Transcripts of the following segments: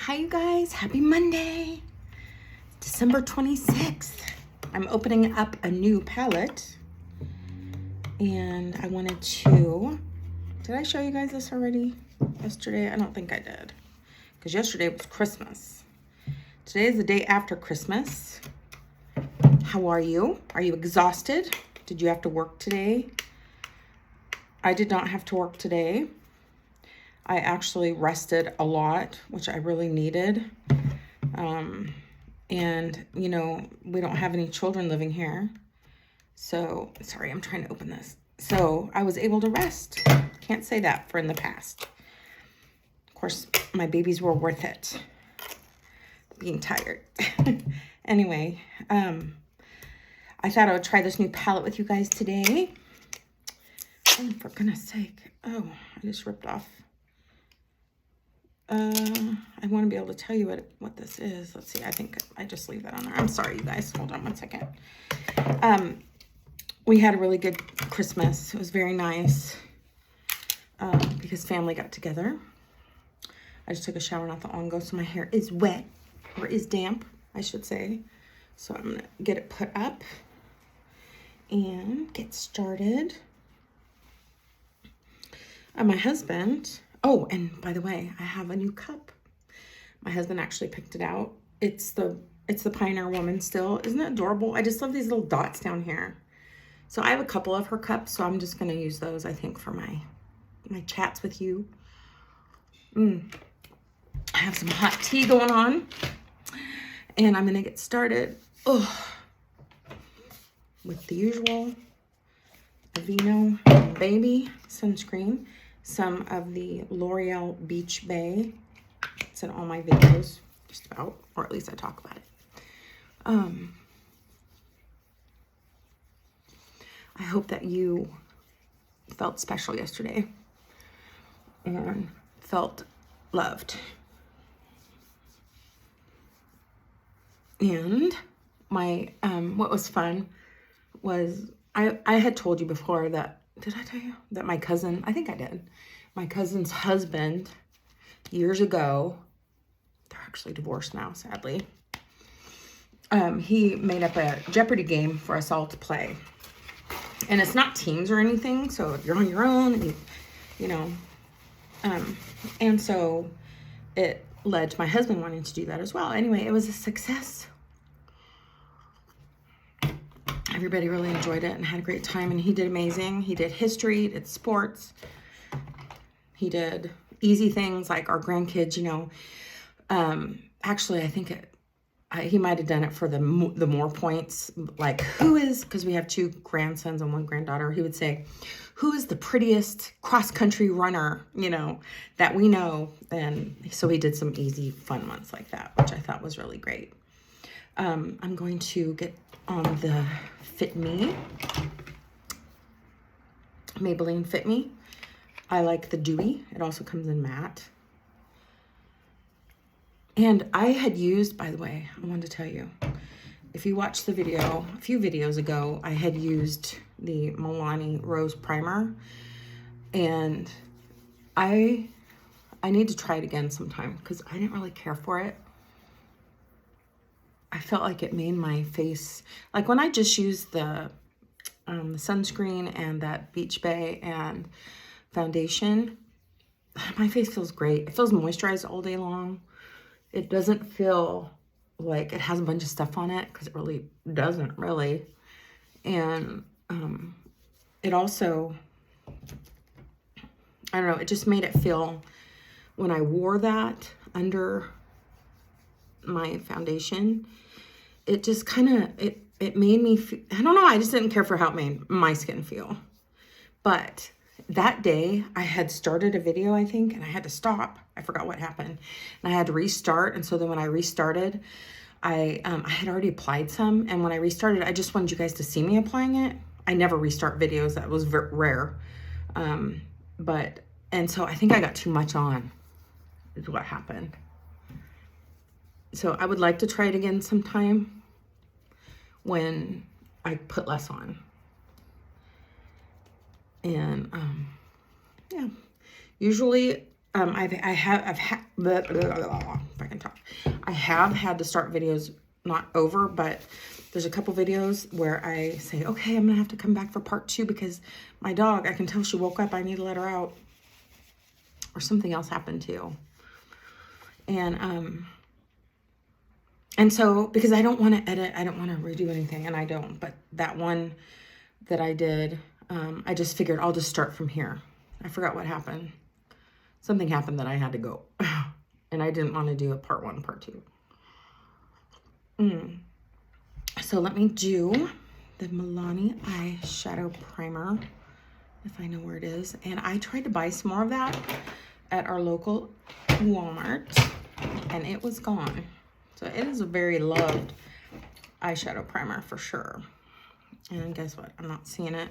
Hi, you guys. Happy Monday. December 26th. I'm opening up a new palette. And I wanted to... Did I show you guys this already? Yesterday? I don't think I did. Because yesterday was Christmas. Today is the day after Christmas. How are you? Are you exhausted? Did you have to work today? I did not have to work today. I actually rested a lot, which I really needed. And, you know, we don't have any children living here. So, sorry, I'm trying to open this. So, I was able to rest. Can't say that for in the past. Of course, my babies were worth it. Being tired. Anyway, I thought I would try this new palette with you guys today. Oh, for goodness sake. Oh, I just ripped off. I want to be able to tell you what this is. Let's see. I think I just leave that on there. I'm sorry, you guys. Hold on one second. We had a really good Christmas. It was very nice because family got together. I just took a shower not that long ago, so my hair is wet, or is damp, I should say. So I'm going to get it put up and get started. My husband... Oh, and by the way, I have a new cup. My husband actually picked it out. It's the Pioneer Woman still. Isn't it adorable? I just love these little dots down here. So I have a couple of her cups, so I'm just going to use those, I think, for my chats with you. I have some hot tea going on. And I'm going to get started with the usual Aveeno Baby sunscreen. Some of the L'Oreal Beach Bay. It's in all my videos, just about, or at least I talk about it. I hope that you felt special yesterday and felt loved. And my, what was fun was, I had told you before that, did I tell you that my cousin, I think I did, my cousin's husband, years ago, they're actually divorced now, sadly, he made up a Jeopardy game for us all to play. And it's not teams or anything, so if you're on your own, and you know, and so it led to my husband wanting to do that as well. Anyway, it was a success. Everybody really enjoyed it and had a great time, and he did amazing. He did history, he did sports, he did easy things like our grandkids, you know. Actually, I think he might have done it for the more points, like who is, because we have 2 grandsons and 1 granddaughter, he would say, who is the prettiest cross-country runner, you know, that we know. And so he did some easy, fun ones like that, which I thought was really great. I'm going to get on the Fit Me, Maybelline Fit Me. I like the Dewy. It also comes in matte. And I had used, by the way, I wanted to tell you, if you watched the video, a few videos ago, I had used the Milani Rose Primer. And I need to try it again sometime because I didn't really care for it. I felt like it made my face, like when I just used the sunscreen and that Beach Bay and foundation, my face feels great. It feels moisturized all day long. It doesn't feel like it has a bunch of stuff on it because it really doesn't really. And it also, I don't know, it just made it feel, when I wore that under my foundation, it just kind of, it made me feel, I don't know, I just didn't care for how it made my skin feel. But that day I had started a video, I think, and I had to stop. I forgot what happened. And I had to restart. And so then when I restarted, I had already applied some. And when I restarted, I just wanted you guys to see me applying it. I never restart videos. That was very rare. And so I think I got too much on is what happened. So I would like to try it again sometime when I put less on. And yeah, usually I've had, if I I can talk. I have had to start videos not over, but there's a couple videos where I say, okay, I'm gonna have to come back for part 2 because my dog, I can tell she woke up. I need to let her out, or something else happened too. And so, because I don't want to edit, I don't want to redo anything, and I don't, but that one that I did, I just figured I'll just start from here. I forgot what happened. Something happened that I had to go, and I didn't want to do a part 1, part 2. So let me do the Milani eyeshadow primer, if I know where it is. And I tried to buy some more of that at our local Walmart, and it was gone. So it is a very loved eyeshadow primer for sure. And guess what? I'm not seeing it.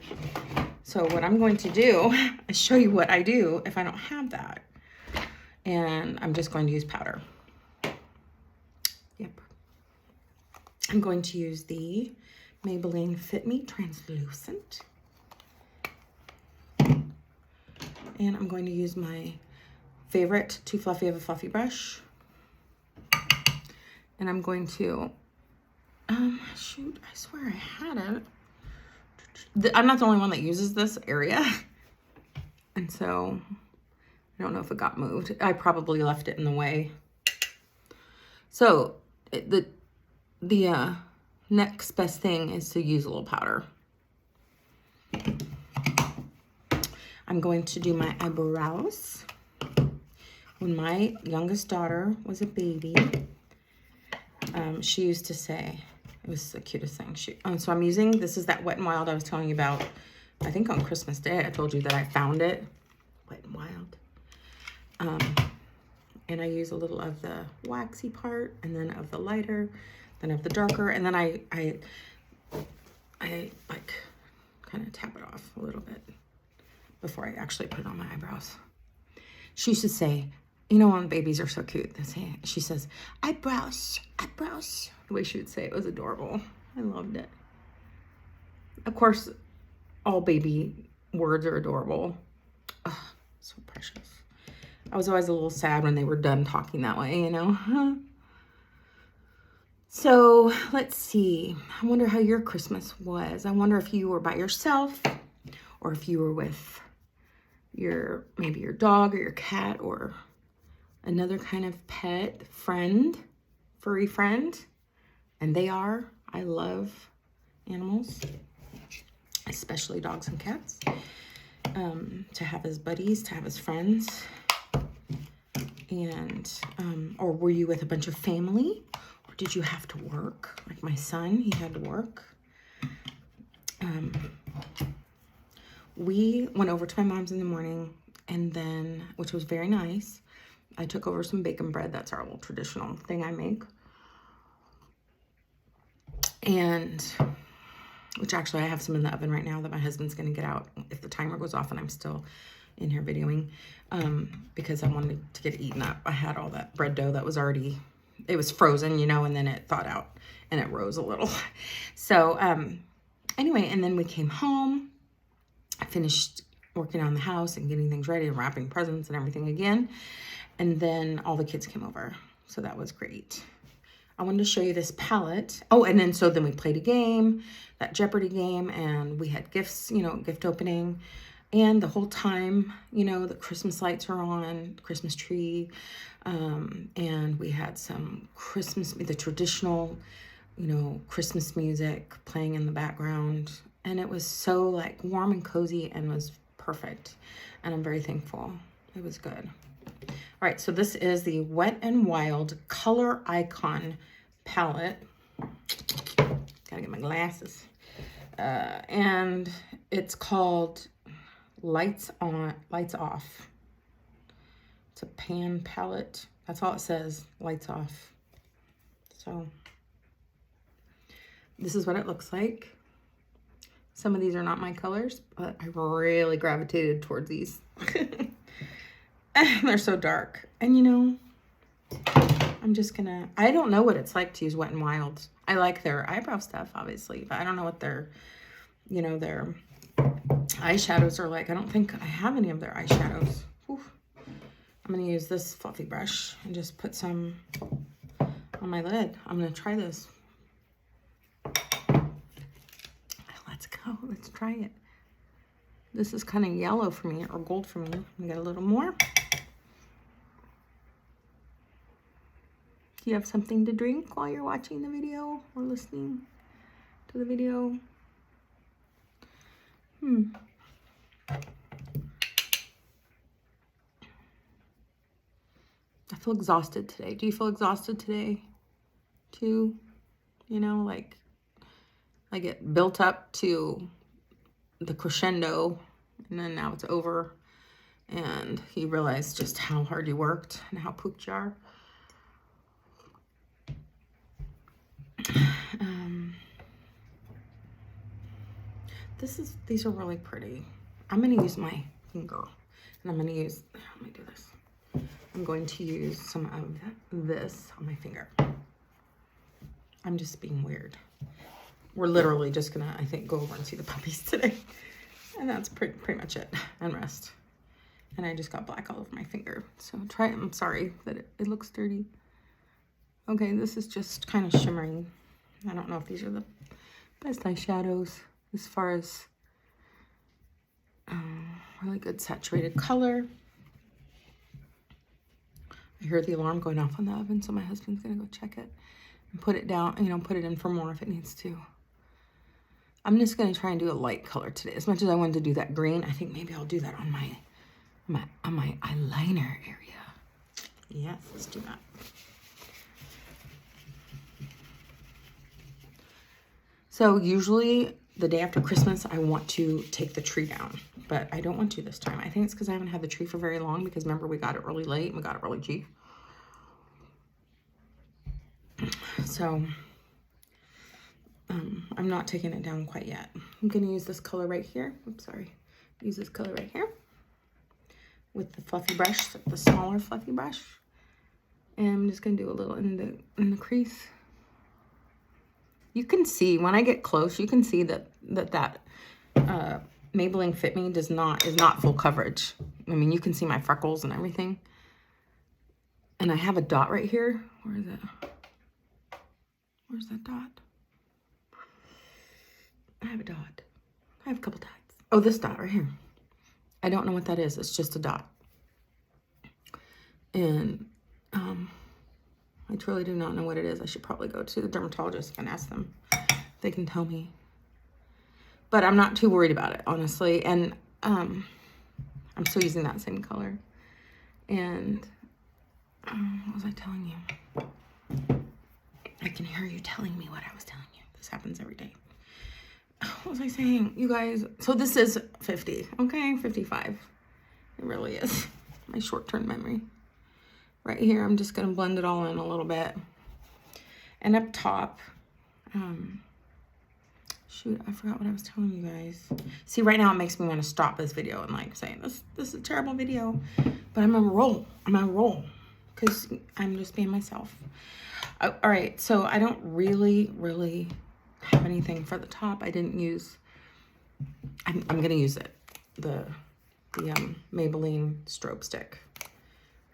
So what I'm going to do is show you what I do if I don't have that. And I'm just going to use powder. Yep. I'm going to use the Maybelline Fit Me Translucent. And I'm going to use my favorite Too Fluffy of a Fluffy brush. And I'm going to, shoot, I swear I had it. I'm not the only one that uses this area. And so I don't know if it got moved. I probably left it in the way. So the next best thing is to use a little powder. I'm going to do my eyebrows. When my youngest daughter was a baby, she used to say, it was the cutest thing. So I'm using, this is that Wet n Wild I was telling you about, I think on Christmas Day. I told you that I found it, Wet n Wild. And I use a little of the waxy part, and then of the lighter, then of the darker, and then I like kind of tap it off a little bit before I actually put it on my eyebrows. She used to say, you know, when babies are so cute, she says, eyebrows, eyebrows. The way she would say it was adorable. I loved it. Of course, all baby words are adorable. Oh, so precious. I was always a little sad when they were done talking that way, you know? So let's see. I wonder how your Christmas was. I wonder if you were by yourself, or if you were with maybe your dog or your cat or another kind of pet friend, furry friend. And I love animals, especially dogs and cats, to have as buddies, to have as friends. And, or were you with a bunch of family? Or did you have to work? Like my son, he had to work. We went over to my mom's in the morning, and then, which was very nice, I took over some bacon bread. That's our little traditional thing I make. And, which actually I have some in the oven right now that my husband's going to get out if the timer goes off and I'm still in here videoing, because I wanted to get it eaten up. I had all that bread dough that was already, it was frozen, you know, and then it thawed out and it rose a little. So, anyway, and then we came home. I finished working on the house and getting things ready and wrapping presents and everything again. And then all the kids came over. So that was great. I wanted to show you this palette. Oh, and then so then we played a game, that Jeopardy game, and we had gifts, you know, gift opening. And the whole time, you know, the Christmas lights are on, Christmas tree. And we had some the traditional, you know, Christmas music playing in the background. And it was so like warm and cozy and was perfect. And I'm very thankful. It was good. All right, so this is the Wet n Wild Color Icon palette. Gotta get my glasses. And it's called Lights Off. It's a pan palette. That's all it says, Lights Off. So this is what it looks like. Some of these are not my colors, but I really gravitated towards these. They're so dark. And you know, I'm just gonna, I don't know what it's like to use Wet n Wild. I like their eyebrow stuff, obviously, but I don't know what their, you know, their eyeshadows are like. I don't think I have any of their eyeshadows. Oof. I'm going to use this fluffy brush and just put some on my lid. I'm going to try this. Let's go. Let's try it. This is kind of yellow for me, or gold for me. I'm going to get a little more. Do you have something to drink while you're watching the video or listening to the video? I feel exhausted today. Do you feel exhausted today too? You know, like I get built up to the crescendo and then now it's over and you realize just how hard you worked and how pooped you are. These are really pretty. I'm going to use my finger and I'm going to use, let me do this. I'm going to use some of this on my finger. I'm just being weird. We're literally just gonna, I think, go over and see the puppies today. And that's pretty much it, and rest. And I just got black all over my finger. So try it. I'm sorry that it looks dirty. Okay, this is just kind of shimmering. I don't know if these are the best eyeshadows as far as really good saturated color. I hear the alarm going off on the oven, so my husband's gonna go check it and put it down, you know, put it in for more if it needs to. I'm just gonna try and do a light color today. As much as I wanted to do that green, I think maybe I'll do that on my eyeliner area. Yes, let's do that. So usually the day after Christmas, I want to take the tree down, but I don't want to this time. I think it's because I haven't had the tree for very long because remember we got it really late and we got it really cheap. So I'm not taking it down quite yet. I'm gonna use this color right here. Oops, sorry. Use this color right here with the fluffy brush, the smaller fluffy brush. And I'm just gonna do a little in the crease. You can see when I get close, you can see that Maybelline Fit Me is not full coverage. I mean, you can see my freckles and everything. And I have a dot right here. Where is it? Where's that dot? I have a dot. I have a couple dots. Oh, this dot right here. I don't know what that is. It's just a dot. And I truly do not know what it is. I should probably go to the dermatologist and ask them if they can tell me. But I'm not too worried about it, honestly. And I'm still using that same color. And what was I telling you? I can hear you telling me what I was telling you. This happens every day. What was I saying? You guys, so this is 50, okay? 55. It really is. My short-term memory. Right here, I'm just going to blend it all in a little bit. And up top, shoot, I forgot what I was telling you guys. See, right now it makes me want to stop this video and like say, this is a terrible video. But I'm on a roll. I'm on a roll. Because I'm just being myself. All right, so I don't really have anything for the top. I didn't use, I'm going to use it. The Maybelline strobe stick.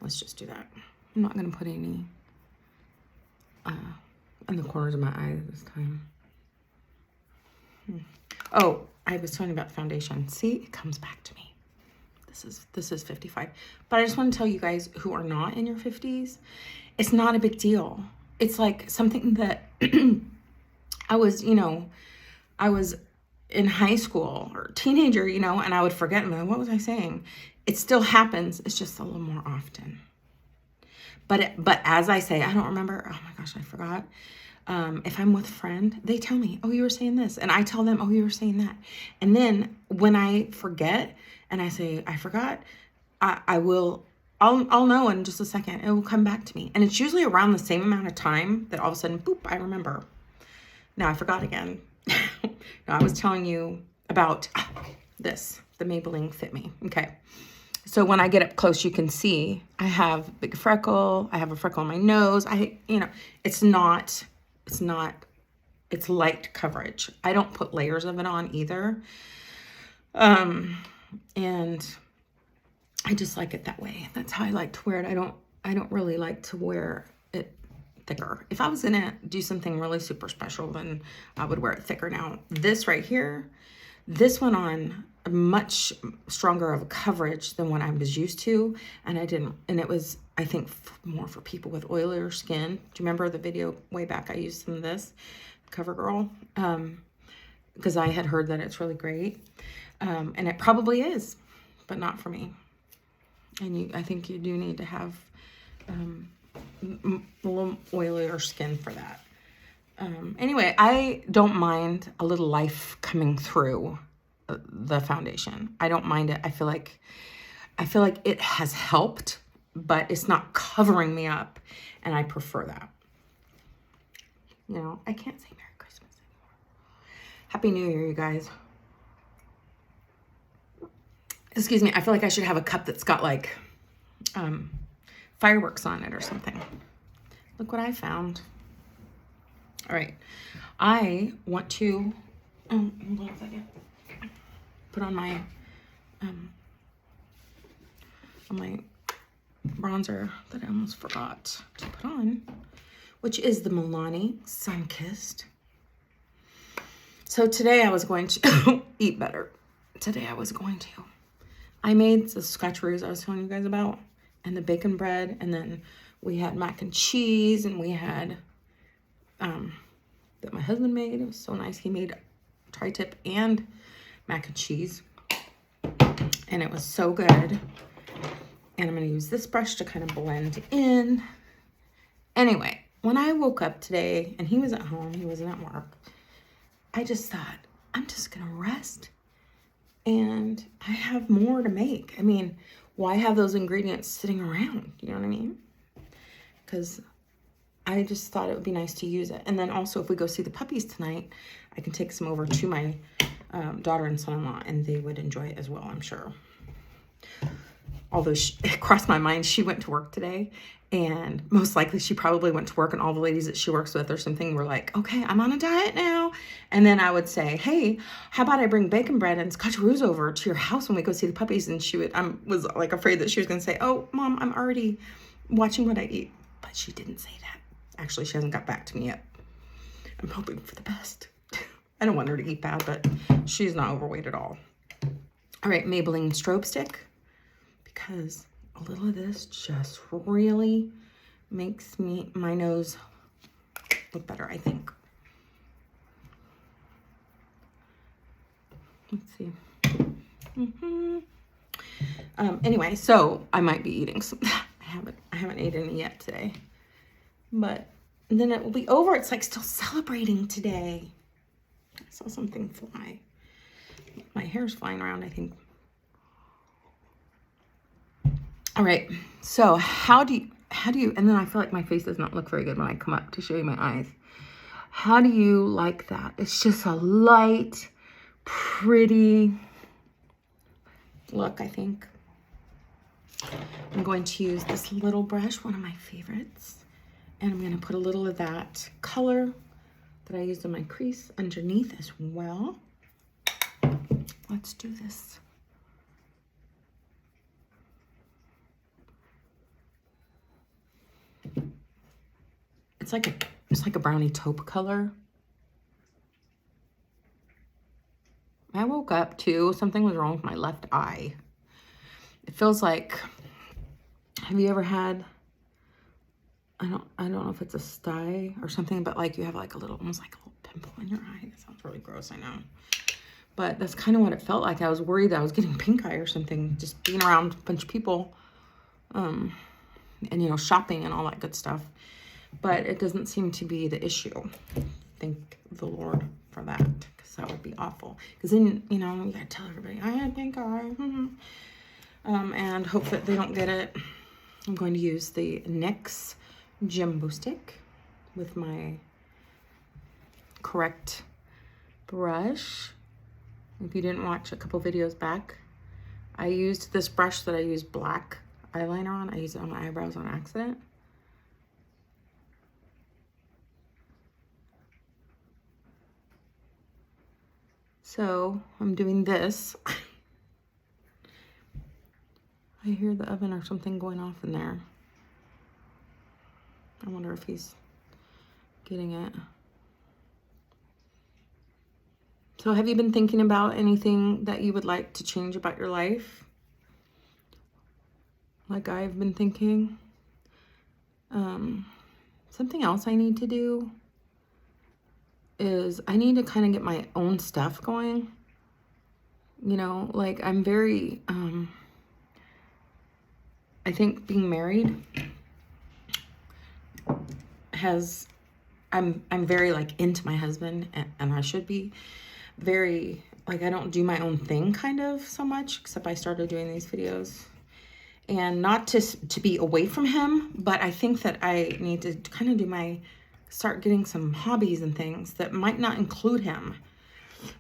Let's just do that. I'm not going to put any in the corners of my eyes this time. Oh, I was telling you about the foundation. See, it comes back to me. This is 55. But I just want to tell you guys who are not in your 50s, it's not a big deal. It's like something that I was in high school or teenager, you know, and I would forget, and what was I saying? It still happens. It's just a little more often. But as I say, I don't remember. Oh my gosh, I forgot. If I'm with a friend, they tell me, oh, you were saying this. And I tell them, oh, you were saying that. And then when I forget and I say, I forgot, I'll know in just a second. It will come back to me. And it's usually around the same amount of time that all of a sudden, boop, I remember. Now I forgot again. No, I was telling you about this, the Maybelline Fit Me. Okay. So when I get up close, you can see I have a big freckle. I have a freckle on my nose. It's light coverage. I don't put layers of it on either. And I just like it that way. That's how I like to wear it. I don't really like to wear it thicker. If I was gonna do something really super special, then I would wear it thicker. Now, this right here, this went on a much stronger of a coverage than what I was used to, and it was, I think, more for people with oilier skin. Do you remember the video way back? I used some of this, CoverGirl, because I had heard that it's really great, and it probably is, but not for me. And I think you do need to have a little oilier skin for that. Anyway, I don't mind a little life coming through the foundation. I don't mind it. I feel like it has helped, but it's not covering me up, and I prefer that. You know, I can't say Merry Christmas anymore. Happy New Year, you guys. Excuse me, I feel like I should have a cup that's got like fireworks on it or something. Look what I found. All right, I want to hold on a second. Put on my bronzer that I almost forgot to put on, which is the Milani Sunkissed. So today I was going to eat better. I made the scotcheroos I was telling you guys about, and the bacon bread, and then we had mac and cheese, and we had that my husband made. It was so nice. He made tri-tip and mac and cheese, and it was so good. And I'm going to use this brush to kind of blend in. Anyway, when I woke up today, and he was at home, he wasn't at work, I just thought, I'm just going to rest. And I have more to make. I mean, why have those ingredients sitting around? You know what I mean? Because I just thought it would be nice to use it. And then also, if we go see the puppies tonight, I can take some over to my daughter and son-in-law, and they would enjoy it as well, I'm sure. Although it crossed my mind, she went to work today, and most likely she probably went to work, and all the ladies that she works with or something were like, okay, I'm on a diet now. And then I would say, hey, how about I bring bacon bread and scotcheroos over to your house when we go see the puppies? And she would, I was like afraid that she was going to say, oh, Mom, I'm already watching what I eat. But she didn't say that. Actually, she hasn't got back to me yet. I'm hoping for the best. I don't want her to eat bad, but she's not overweight at all. All right, Maybelline Strobe Stick, because a little of this just really makes my nose look better, I think. Let's see. Anyway, so I might be eating some. I haven't eaten any yet today, but then it will be over. It's like still celebrating today. I saw something fly. My hair's flying around, I think. All right, so how do you, and then I feel like my face does not look very good when I come up to show you my eyes. How do you like that? It's just a light, pretty look, I think. I'm going to use this little brush, one of my favorites, and I'm going to put a little of that color that I used in my crease underneath as well. Let's do this. It's like a brownie taupe color. I woke up too. Something was wrong with my left eye. It feels like, have you ever had, I don't know if it's a sty or something, but like you have like almost like a little pimple in your eye. That sounds really gross, I know. But that's kind of what it felt like. I was worried that I was getting pink eye or something, just being around a bunch of people, and you know, shopping and all that good stuff. But it doesn't seem to be the issue. Thank the Lord for that, because that would be awful. Because then, you know, you gotta tell everybody, I had pink eye. And hope that they don't get it. I'm going to use the NYX Jumbo Stick with my correct brush. If you didn't watch a couple videos back, I used this brush that I use black eyeliner on. I used it on my eyebrows on accident. So I'm doing this. I hear the oven or something going off in there. I wonder if he's getting it. So have you been thinking about anything that you would like to change about your life? Like I've been thinking. Something else I need to do is I need to kind of get my own stuff going. You know, like I'm very, I think being married has, I'm very like into my husband, and I should be very, like I don't do my own thing kind of so much, except I started doing these videos. And not to be away from him, but I think that I need to kind of do start getting some hobbies and things that might not include him.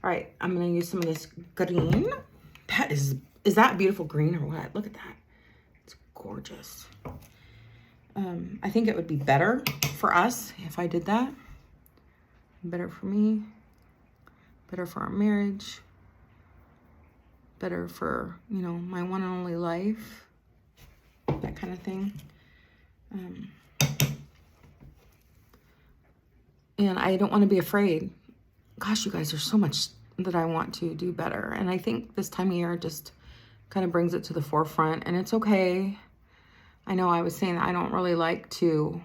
All right, I'm going to use some of this green. That is that beautiful green or what? Look at that. It's gorgeous. I think it would be better for us if I did that. Better for me. Better for our marriage. Better for, you know, my one and only life. That kind of thing. And I don't want to be afraid. Gosh, you guys, there's so much that I want to do better. And I think this time of year just kind of brings it to the forefront. And it's okay. I know I was saying that I don't really like to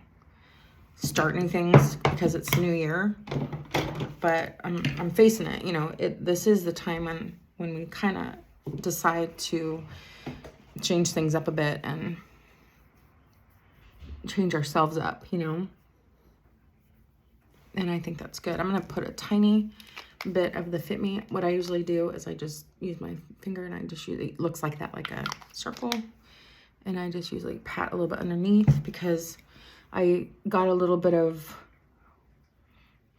start new things because it's the new year. But I'm facing it. You know, this is the time when we kind of decide to change things up a bit and change ourselves up, you know. And I think that's good. I'm going to put a tiny bit of the Fit Me. What I usually do is I just use my finger and I just usually, it looks like that, like a circle. And I just usually pat a little bit underneath because I got a little bit of,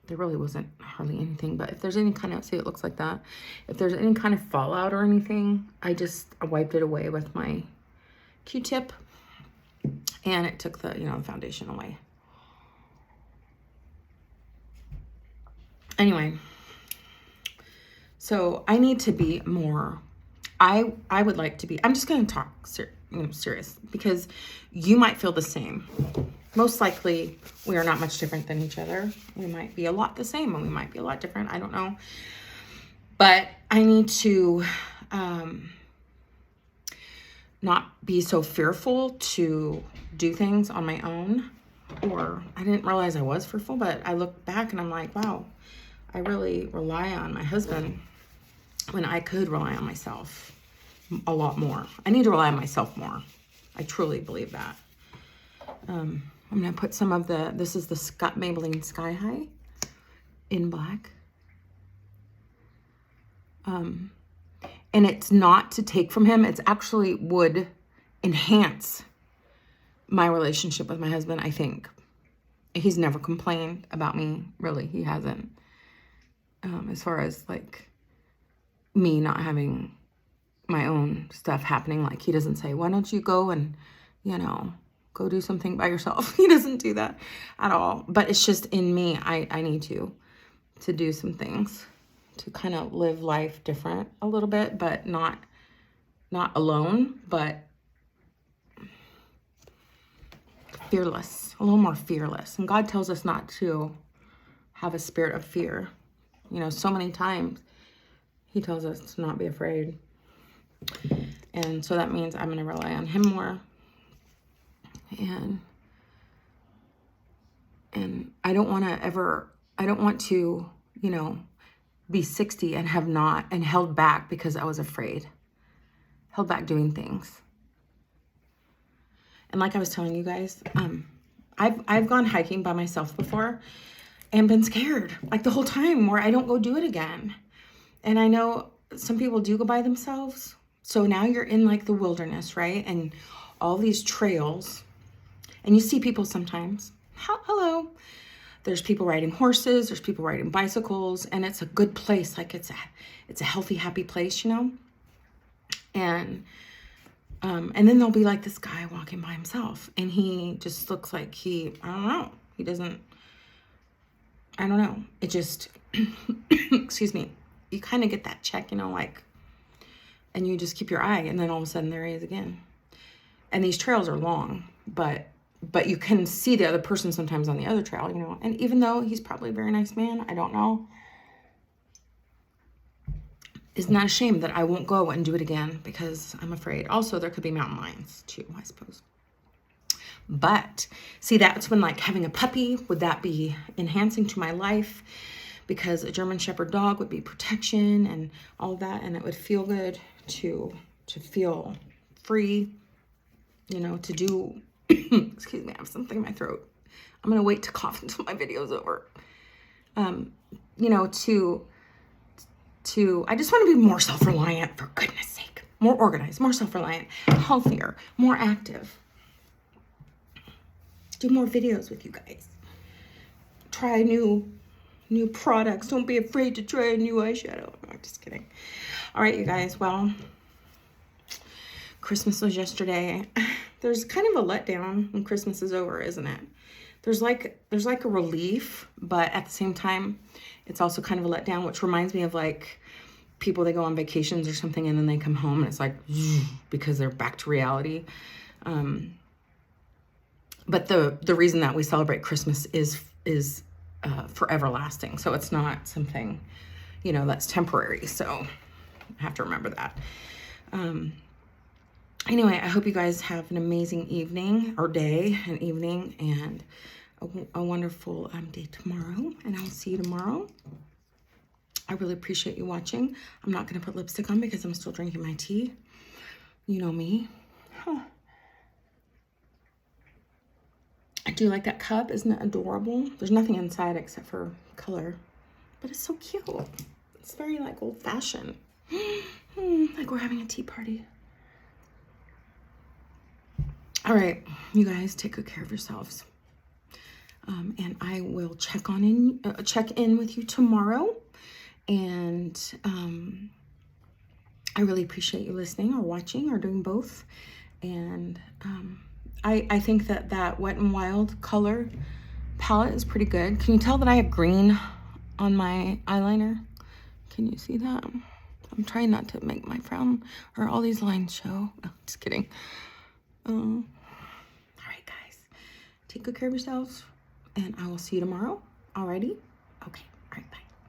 there really wasn't hardly anything, but if there's any kind of, see, it looks like that. If there's any kind of fallout or anything, I wiped it away with my Q-tip, and it took the, you know, the foundation away. Anyway, so I need to be more, I would like to be, I'm just going to talk serious because you might feel the same. Most likely, we are not much different than each other. We might be a lot the same, and we might be a lot different. I don't know. But I need to not be so fearful to do things on my own. Or I didn't realize I was fearful, but I look back and I'm like, wow, I really rely on my husband when I could rely on myself a lot more. I need to rely on myself more. I truly believe that. I'm going to put some of this is the Maybelline Sky High in black. And it's not to take from him. It's actually would enhance my relationship with my husband, I think. He's never complained about me, really. He hasn't. As far as, like, me not having my own stuff happening. Like, he doesn't say, why don't you go and, you know, go do something by yourself. He doesn't do that at all. But it's just in me. I need to do some things to kind of live life different a little bit, but not alone, but fearless, a little more fearless. And God tells us not to have a spirit of fear. You know, so many times he tells us to not be afraid. And so that means I'm going to rely on him more. And I don't want to, you know, be 60 and have not, and held back because I was afraid. Held back doing things. And like I was telling you guys, I've gone hiking by myself before and been scared like the whole time, where I don't go do it again. And I know some people do go by themselves. So now you're in like the wilderness, right? And all these trails, and you see people sometimes. Hello. There's people riding horses, there's people riding bicycles, and it's a good place. Like it's a healthy, happy place, you know? And then there'll be like this guy walking by himself, and he just looks like I don't know. He doesn't, I don't know. It just, excuse me. You kind of get that check, you know, like, and you just keep your eye, and then all of a sudden there he is again. And these trails are long, but you can see the other person sometimes on the other trail, you know. And even though he's probably a very nice man, I don't know, isn't that a shame that I won't go and do it again because I'm afraid. Also, there could be mountain lions too, I suppose. But see, that's when like having a puppy, would that be enhancing to my life? Because a German Shepherd dog would be protection and all of that, and it would feel good to feel free, you know, to do, excuse me, I have something in my throat. I'm gonna wait to cough until my video's over. You know, I just want to be more self-reliant, for goodness sake. More organized, more self-reliant, healthier, more active. Do more videos with you guys. Try new products. Don't be afraid to try a new eyeshadow. No, I'm just kidding. All right, you guys. Well, Christmas was yesterday. There's kind of a letdown when Christmas is over, isn't it? There's like a relief, but at the same time, it's also kind of a letdown, which reminds me of like people, they go on vacations or something and then they come home and it's like, because they're back to reality. But the reason that we celebrate Christmas is for everlasting. So it's not something, you know, that's temporary. So I have to remember that. Anyway, I hope you guys have an amazing evening or day and evening and a wonderful day tomorrow. And I'll see you tomorrow. I really appreciate you watching. I'm not going to put lipstick on because I'm still drinking my tea. You know me. Huh. I do like that cup. Isn't it adorable? There's nothing inside except for color. But it's so cute. It's very like old fashioned. Like we're having a tea party. All right, you guys take good care of yourselves. And I will check in with you tomorrow. And I really appreciate you listening or watching or doing both. And I think that Wet n Wild color palette is pretty good. Can you tell that I have green on my eyeliner? Can you see that? I'm trying not to make my frown or all these lines show. Oh, just kidding. All right, guys. Take good care of yourselves. And I will see you tomorrow. Alrighty? Okay.